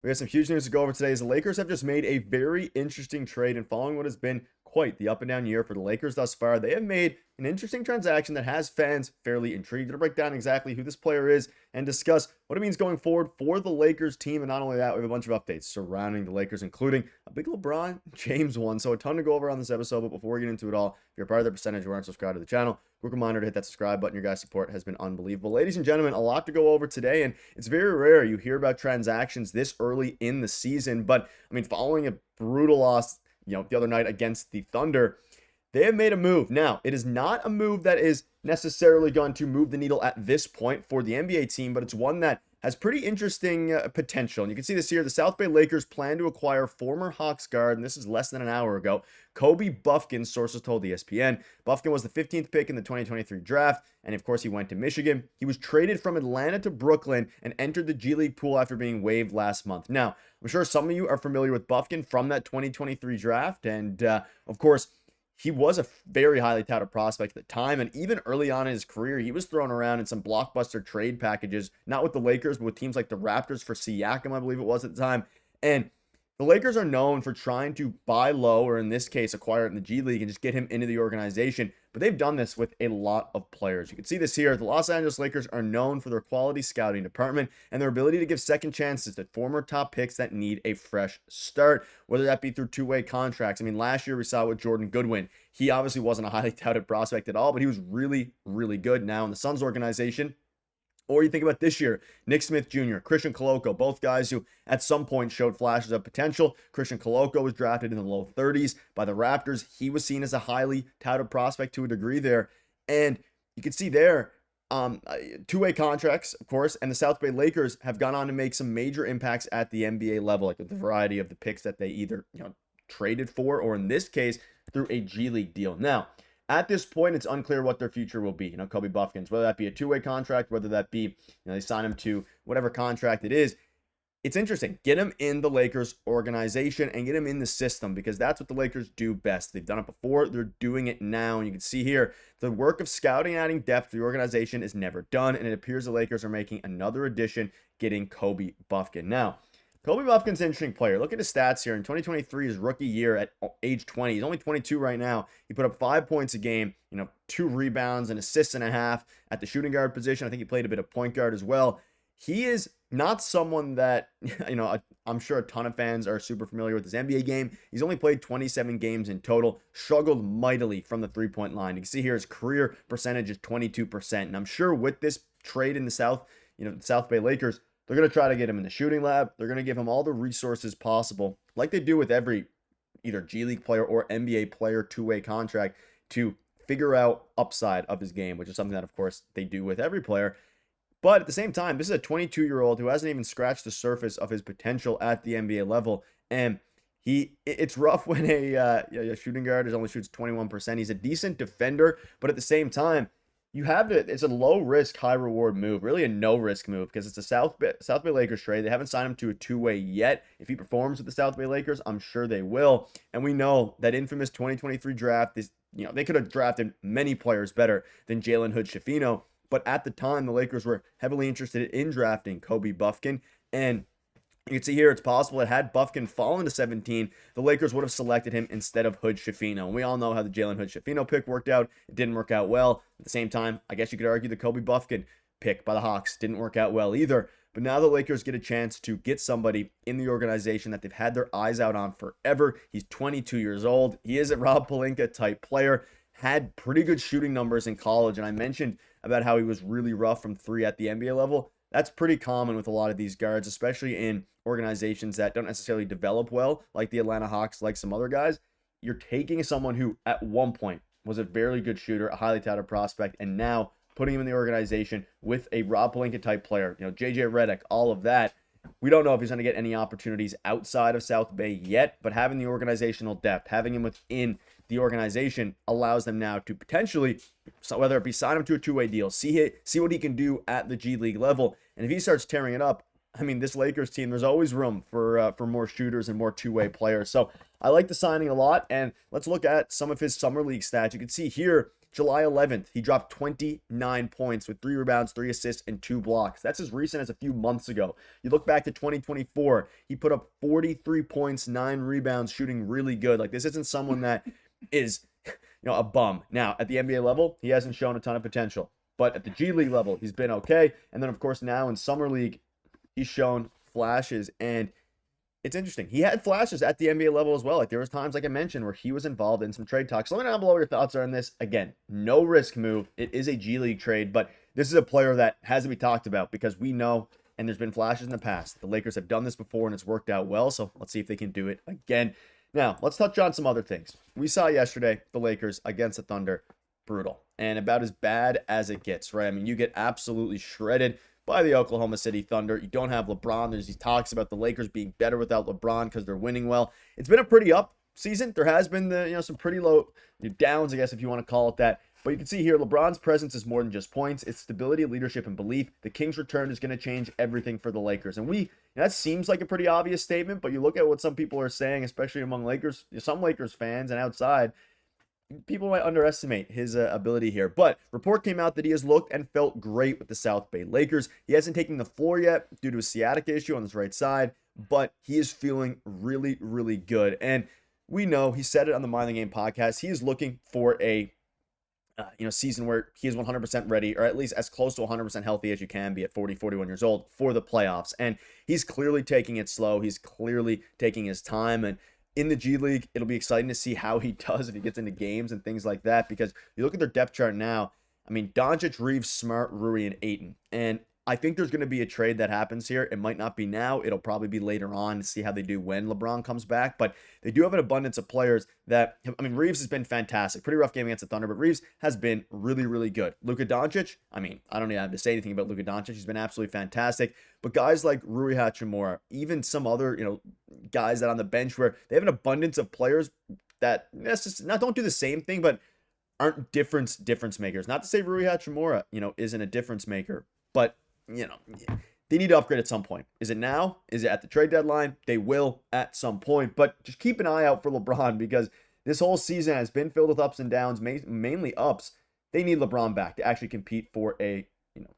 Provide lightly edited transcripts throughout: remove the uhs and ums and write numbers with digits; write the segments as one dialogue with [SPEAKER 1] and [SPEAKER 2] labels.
[SPEAKER 1] We have some huge news to go over today as the Lakers have just made a very interesting trade, and following what has been quite the up and down year for the Lakers thus far, they have made an interesting transaction that has fans fairly intrigued. To break down exactly who this player is and discuss what it means going forward for the Lakers team. And not only that, we have a bunch of updates surrounding the Lakers, including a big LeBron James one. So a ton to go over on this episode. But before we get into it all, if you're part of the percentage who aren't subscribed to the channel, quick reminder to hit that subscribe button. Your guys' support has been unbelievable. Ladies and gentlemen, a lot to go over today, and it's very rare you hear about transactions this early in the season. But I mean, following a brutal loss, the other night against the Thunder, they have made a move. Now, it is not a move that is necessarily going to move the needle at this point for the NBA team, but it's one that has pretty interesting potential. And you can see this here. The South Bay Lakers plan to acquire former Hawks guard, and this is less than an hour ago, Kobe Bufkin, sources told ESPN. Bufkin was the 15th pick in the 2023 draft, and of course he went to Michigan. He was traded from Atlanta to Brooklyn and entered the G League pool after being waived last month. Now, I'm sure some of you are familiar with Bufkin from that 2023 draft, and of course, he was a very highly touted prospect at the time, and even early on in his career, he was thrown around in some blockbuster trade packages, not with the Lakers, but with teams like the Raptors for Siakam, I believe it was at the time. And the Lakers are known for trying to buy low, or in this case, acquire it in the G League and just get him into the organization. But they've done this with a lot of players. You can see this here. The Los Angeles Lakers are known for their quality scouting department and their ability to give second chances to former top picks that need a fresh start, whether that be through two-way contracts. I mean, last year we saw with Jordan Goodwin. He obviously wasn't a highly touted prospect at all, but he was really, really good now in the Suns organization. Or you think about this year, Nick Smith Jr., Christian Koloko, both guys who at some point showed flashes of potential. Christian Koloko was drafted in the low 30s by the Raptors. He was seen as a highly touted prospect to a degree there. And you can see there, two-way contracts, of course, and the South Bay Lakers have gone on to make some major impacts at the NBA level, like with the variety of the picks that they either traded for, or in this case, through a G League deal. Now, at this point, it's unclear what their future will be. Kobe Bufkin's, whether that be a two-way contract, whether that be, they sign him to whatever contract it is. It's interesting. Get him in the Lakers organization and get him in the system, because that's what the Lakers do best. They've done it before. They're doing it now. And you can see here, the work of scouting and adding depth to the organization is never done. And it appears the Lakers are making another addition, getting Kobe Bufkin. Now, Kobe Bufkin's an interesting player. Look at his stats here. In 2023, his rookie year at age 20, he's only 22 right now. He put up 5 points a game, 2 rebounds, and assists and a half at the shooting guard position. I think he played a bit of point guard as well. He is not someone that, I'm sure a ton of fans are super familiar with his NBA game. He's only played 27 games in total, struggled mightily from the three-point line. You can see here his career percentage is 22%. And I'm sure with this trade in the South, the South Bay Lakers, they're going to try to get him in the shooting lab. They're going to give him all the resources possible, like they do with every either G League player or NBA player two-way contract, to figure out upside of his game, which is something that, of course, they do with every player. But at the same time, this is a 22-year-old who hasn't even scratched the surface of his potential at the NBA level. And it's rough when a shooting guard only shoots 21%. He's a decent defender, but at the same time, it's a low risk, high reward move, really a no risk move, because it's a South Bay Lakers trade. They haven't signed him to a two-way yet. If he performs with the South Bay Lakers, I'm sure they will. And we know that infamous 2023 draft is, they could have drafted many players better than Jalen Hood-Schifino. But at the time, the Lakers were heavily interested in drafting Kobe Bufkin. And you can see here, it's possible that had Bufkin fallen to 17, the Lakers would have selected him instead of Hood-Schifino. And we all know how the Jalen Hood-Schifino pick worked out. It didn't work out well. At the same time, I guess you could argue the Kobe Bufkin pick by the Hawks didn't work out well either. But now the Lakers get a chance to get somebody in the organization that they've had their eyes out on forever. He's 22 years old. He is a Rob Pelinka type player. Had pretty good shooting numbers in college. And I mentioned about how he was really rough from three at the NBA level. That's pretty common with a lot of these guards, especially in organizations that don't necessarily develop well, like the Atlanta Hawks, like some other guys. You're taking someone who at one point was a very good shooter, a highly touted prospect, and now putting him in the organization with a Rob Pelinka type player, JJ Redick, all of that. We don't know if he's going to get any opportunities outside of South Bay yet, but having the organizational depth, having him within the organization allows them now to potentially, whether it be sign him to a two-way deal, see what he can do at the G League level. And if he starts tearing it up, I mean, this Lakers team, there's always room for more shooters and more two-way players. So I like the signing a lot. And let's look at some of his summer league stats. You can see here, July 11th, he dropped 29 points with 3 rebounds, 3 assists, and 2 blocks. That's as recent as a few months ago. You look back to 2024, he put up 43 points, 9 rebounds, shooting really good. Like, this isn't someone that is, a bum. Now, at the NBA level, he hasn't shown a ton of potential. But at the G League level, he's been okay. And then, of course, now in Summer League, he's shown flashes. And it's interesting. He had flashes at the NBA level as well. Like, there was times, like I mentioned, where he was involved in some trade talks. Let me know down below what your thoughts are on this. Again, no risk move. It is a G League trade, but this is a player that has to be talked about because we know, and there's been flashes in the past, the Lakers have done this before and it's worked out well. So let's see if they can do it again. Now, let's touch on some other things. We saw yesterday the Lakers against the Thunder. Brutal. And about as bad as it gets, right? I mean, you get absolutely shredded by the Oklahoma City Thunder. You don't have LeBron. There's these talks about the Lakers being better without LeBron because they're winning well. It's been a pretty up season. There has been some pretty low downs, I guess, if you want to call it that. But you can see here, LeBron's presence is more than just points. It's stability, leadership, and belief. The Kings' return is going to change everything for the Lakers. And that seems like a pretty obvious statement, but you look at what some people are saying, especially among some Lakers fans and outside, people might underestimate his ability here. But report came out that he has looked and felt great with the South Bay Lakers. He hasn't taken the floor yet due to a sciatic issue on his right side, but he is feeling really, really good. And we know, he said it on the Mind the Game podcast, he is looking for a season where he is 100% ready, or at least as close to 100% healthy as you can be at 40, 41 years old for the playoffs. And he's clearly taking it slow. He's clearly taking his time. And in the G League, it'll be exciting to see how he does if he gets into games and things like that, because you look at their depth chart now, I mean, Doncic, Reaves, Smart, Rui, and Ayton. And I think there's going to be a trade that happens here. It might not be now. It'll probably be later on to see how they do when LeBron comes back. But they do have an abundance of players that, Reaves has been fantastic. Pretty rough game against the Thunder, but Reaves has been really, really good. Luka Doncic, I don't even have to say anything about Luka Doncic. He's been absolutely fantastic. But guys like Rui Hachimura, even some other, guys that on the bench where they have an abundance of players that don't do the same thing, but aren't difference makers. Not to say Rui Hachimura, isn't a difference maker, but they need to upgrade at some point. Is it now? Is it at the trade deadline? They will at some point, but just keep an eye out for LeBron because this whole season has been filled with ups and downs, mainly ups. They need LeBron back to actually compete for a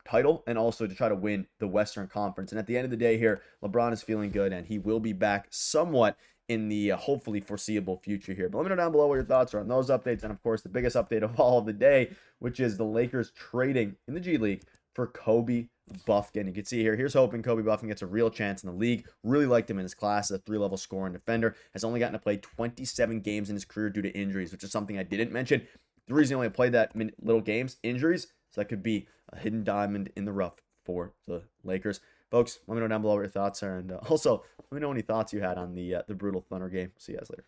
[SPEAKER 1] title and also to try to win the Western Conference. And at the end of the day here, LeBron is feeling good and he will be back somewhat in the hopefully foreseeable future here. But let me know down below what your thoughts are on those updates. And of course, the biggest update of all of the day, which is the Lakers trading in the G League for Kobe Bufkin. You can see here, here's hoping Kobe Bufkin gets a real chance in the league. Really liked him in his class as a 3-level scorer and defender. Has only gotten to play 27 games in his career due to injuries, which is something I didn't mention. The reason he only played that little games, injuries, so that could be a hidden diamond in the rough for the Lakers. Folks, let me know down below what your thoughts are. And also, let me know any thoughts you had on the brutal Thunder game. See you guys later.